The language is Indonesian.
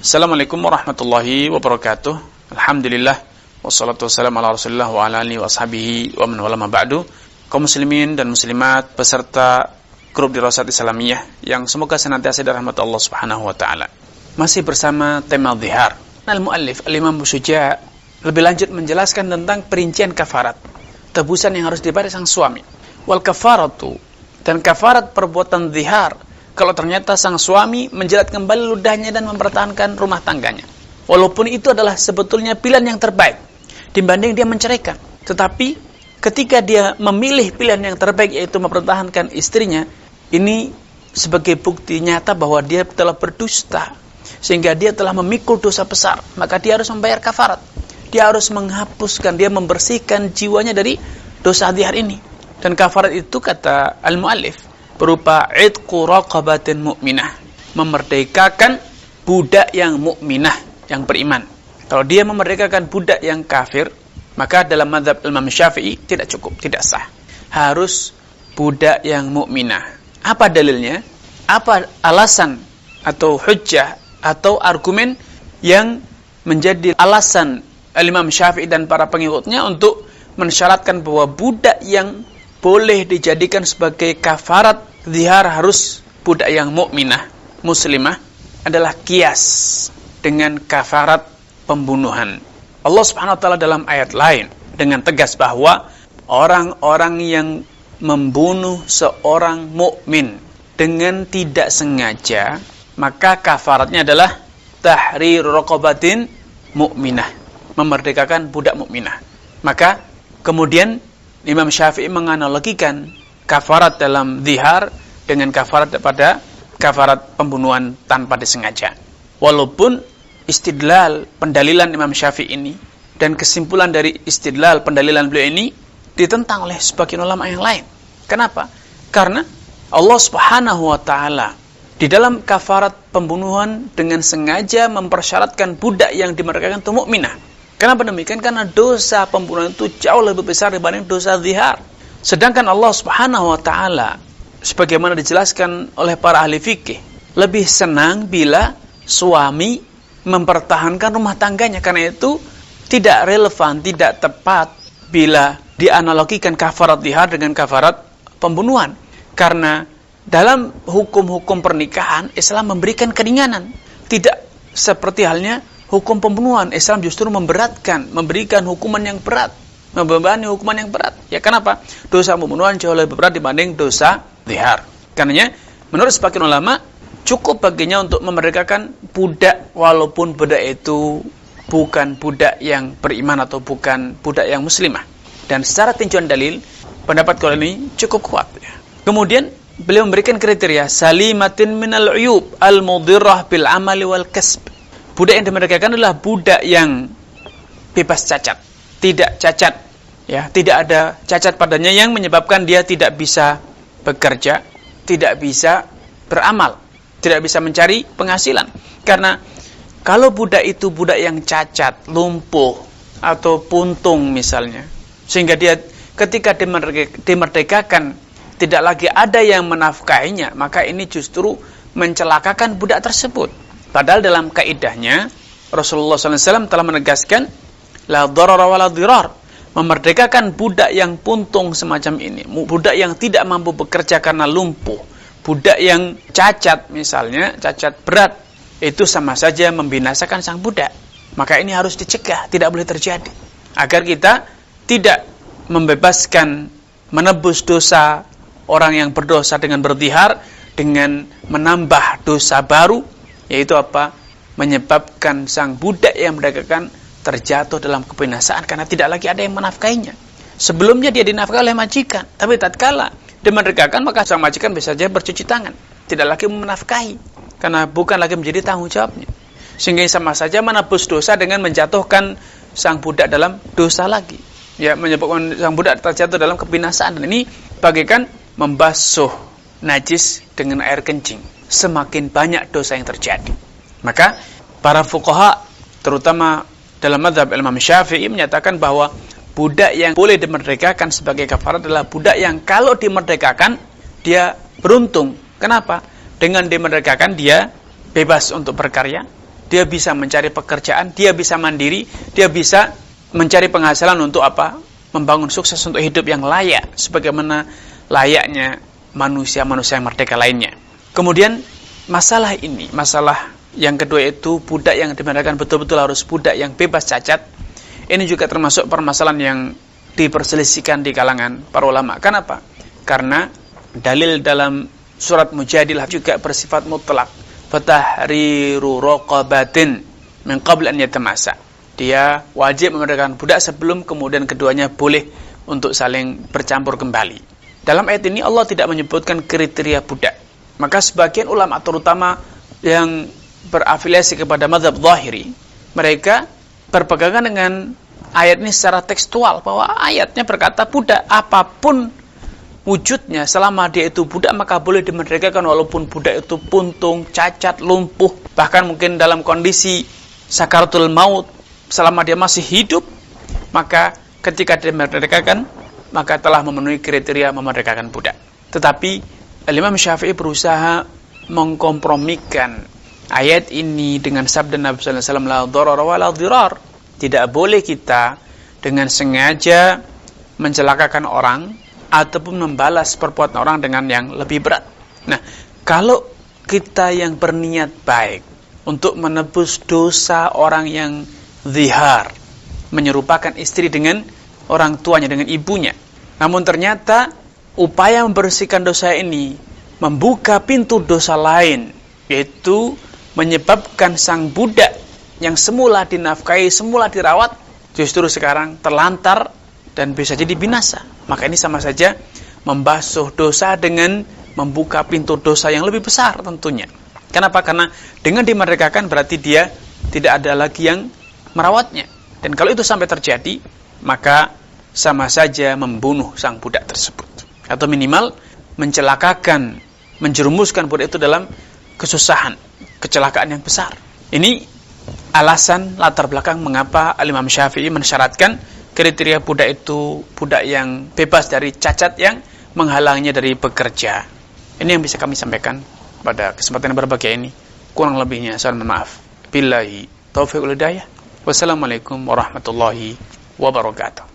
Assalamualaikum warahmatullahi wabarakatuh. Alhamdulillah wassalatu wassalamu ala Rasulillah wa ala alihi wa ashabihi wa man wala ma ba'du. Kaum muslimin dan muslimat peserta grup Dirasat Islamiyah yang semoga senantiasa dirahmati Allah Subhanahu wa taala. Masih bersama tema zihar. Al-muallif Al-Imam Busuja lebih lanjut menjelaskan tentang perincian kafarat, tebusan yang harus dibayar sang suami. Wal kafaratu, dan kafarat perbuatan zihar kalau ternyata sang suami menjilat kembali ludahnya dan mempertahankan rumah tangganya. Walaupun itu adalah sebetulnya pilihan yang terbaik dibanding dia menceraikan. Tetapi ketika dia memilih pilihan yang terbaik, yaitu mempertahankan istrinya, ini sebagai bukti nyata bahwa dia telah berdusta, sehingga dia telah memikul dosa besar. Maka dia harus membayar kafarat. Dia harus menghapuskan, dia membersihkan jiwanya dari dosa zihar ini. Dan kafarat itu, kata al-muallif, berupa idqu raqabatin mu'minah, memerdekakan budak yang mukminah, yang beriman. Kalau dia memerdekakan budak yang kafir, maka dalam mazhab Imam Syafi'i tidak cukup, tidak sah. Harus budak yang mukminah. Apa dalilnya? Apa alasan atau hujjah atau argumen yang menjadi alasan Imam Syafi'i dan para pengikutnya untuk mensyaratkan bahwa budak yang boleh dijadikan sebagai kafarat zihar harus budak yang mukminah, muslimah, adalah kias dengan kafarat pembunuhan. Allah Subhanahu wa taala dalam ayat lain dengan tegas bahwa orang-orang yang membunuh seorang mukmin dengan tidak sengaja, maka kafaratnya adalah tahrir raqabatin mukminah, memerdekakan budak mukminah. Maka kemudian Imam Syafi'i menganalogikan kafarat dalam zihar dengan kafarat pada kafarat pembunuhan tanpa disengaja. Walaupun istidlal pendalilan Imam Syafi'i ini dan kesimpulan dari istidlal pendalilan beliau ini ditentang oleh sebagian ulama yang lain. Kenapa? Karena Allah Subhanahu wa taala di dalam kafarat pembunuhan dengan sengaja mempersyaratkan budak yang dimerdekakan itu mukminah. Kenapa demikian? Karena dosa pembunuhan itu jauh lebih besar dibanding dosa zihar. Sedangkan Allah Subhanahu wa taala sebagaimana dijelaskan oleh para ahli fikih, lebih senang bila suami mempertahankan rumah tangganya. Karena itu tidak relevan, tidak tepat bila dianalogikan kafarat zihar dengan kafarat pembunuhan. Karena dalam hukum-hukum pernikahan Islam memberikan keringanan. Tidak seperti halnya hukum pembunuhan. Islam justru memberatkan, memberikan hukuman yang berat, membebani hukuman yang berat. Ya, kenapa? Dosa pembunuhan jauh lebih berat dibanding dosa zihar. Karenanya, menurut sebagian ulama, cukup baginya untuk memerdekakan budak, walaupun budak itu bukan budak yang beriman atau bukan budak yang muslimah. Dan secara tinjauan dalil, pendapat kalau ini cukup kuat. Ya. Kemudian, beliau memberikan kriteria salimatin minal uyub al-mudirrah bil amali wal kasb. Budak yang dimerdekakan adalah budak yang bebas cacat, tidak cacat, ya, tidak ada cacat padanya yang menyebabkan dia tidak bisa bekerja, tidak bisa beramal, tidak bisa mencari penghasilan. Karena kalau budak itu budak yang cacat, lumpuh atau puntung misalnya, sehingga dia ketika dimerdekakan tidak lagi ada yang menafkahinya, maka ini justru mencelakakan budak tersebut. Padahal dalam kaidahnya Rasulullah SAW telah menegaskan la dharara wa la dhirar, memerdekakan budak yang puntung semacam ini, budak yang tidak mampu bekerja karena lumpuh, budak yang cacat misalnya, cacat berat, itu sama saja membinasakan sang budak. Maka ini harus dicegah, tidak boleh terjadi, agar kita tidak membebaskan, menebus dosa orang yang berdosa dengan berzihar, dengan menambah dosa baru, yaitu apa? Menyebabkan sang budak yang merdekakan terjatuh dalam kebinasaan karena tidak lagi ada yang menafkahinya. Sebelumnya dia dinafkahi oleh majikan, tapi tatkala dimerdekakan maka sang majikan bisa saja bercuci tangan, tidak lagi menafkahi karena bukan lagi menjadi tanggung jawabnya. Sehingga sama saja menebus dosa dengan menjatuhkan sang budak dalam dosa lagi. Ya, menyebabkan sang budak terjatuh dalam kebinasaan. Dan ini bagaikan membasuh najis dengan air kencing. Semakin banyak dosa yang terjadi. Maka para fuqaha, terutama dalam mazhab Imam Syafi'i, menyatakan bahwa budak yang boleh dimerdekakan sebagai kafarat adalah budak yang kalau dimerdekakan dia beruntung. Kenapa? Dengan dimerdekakan dia bebas untuk berkarya, dia bisa mencari pekerjaan, dia bisa mandiri, dia bisa mencari penghasilan untuk apa? Membangun sukses untuk hidup yang layak, sebagaimana layaknya manusia-manusia yang merdeka lainnya. Kemudian masalah ini, masalah yang kedua itu budak yang dibenarkan betul-betul harus budak yang bebas cacat. Ini juga termasuk permasalahan yang diperselisihkan di kalangan para ulama. Kenapa? Karena dalil dalam surat Mujadilah juga bersifat mutlak. Fatahriru raqabatin min qabl an yatamassa. Dia wajib memerdekakan budak sebelum kemudian keduanya boleh untuk saling bercampur kembali. Dalam ayat ini Allah tidak menyebutkan kriteria budak. Maka sebagian ulama terutama yang berafiliasi kepada mazhab Zahiri, mereka berpegangan dengan ayat ini secara tekstual, bahwa ayatnya berkata budak apapun wujudnya, selama dia itu budak maka boleh dimerdekakan, walaupun budak itu puntung, cacat, lumpuh, bahkan mungkin dalam kondisi sakaratul maut, selama dia masih hidup, maka ketika dimerdekakan maka telah memenuhi kriteria memerdekakan budak. Tetapi Imam Syafi'i berusaha mengkompromikan ayat ini dengan sabda Nabi sallallahu alaihi wasallam, la dharar wa la dhirar. Tidak boleh kita dengan sengaja mencelakakan orang ataupun membalas perbuatan orang dengan yang lebih berat. Nah, kalau kita yang berniat baik untuk menebus dosa orang yang zihar, menyerupakan istri dengan orang tuanya, dengan ibunya, namun ternyata upaya membersihkan dosa ini membuka pintu dosa lain, yaitu menyebabkan sang budak yang semula dinafkahi, semula dirawat, justru sekarang terlantar dan bisa jadi binasa. Maka ini sama saja membasuh dosa dengan membuka pintu dosa yang lebih besar tentunya. Kenapa? Karena dengan dimerdekakan berarti dia tidak ada lagi yang merawatnya. Dan kalau itu sampai terjadi, maka sama saja membunuh sang budak tersebut. Atau minimal mencelakakan, menjerumuskan budak itu dalam kesusahan, kecelakaan yang besar. Ini alasan latar belakang mengapa Imam Syafi'i mensyaratkan kriteria budak itu budak yang bebas dari cacat yang menghalangnya dari bekerja. Ini yang bisa kami sampaikan pada kesempatan yang berbahagia ini. Kurang lebihnya saya mohon maaf. Billahi taufiq wal hidayah. Wassalamualaikum warahmatullahi wabarakatuh.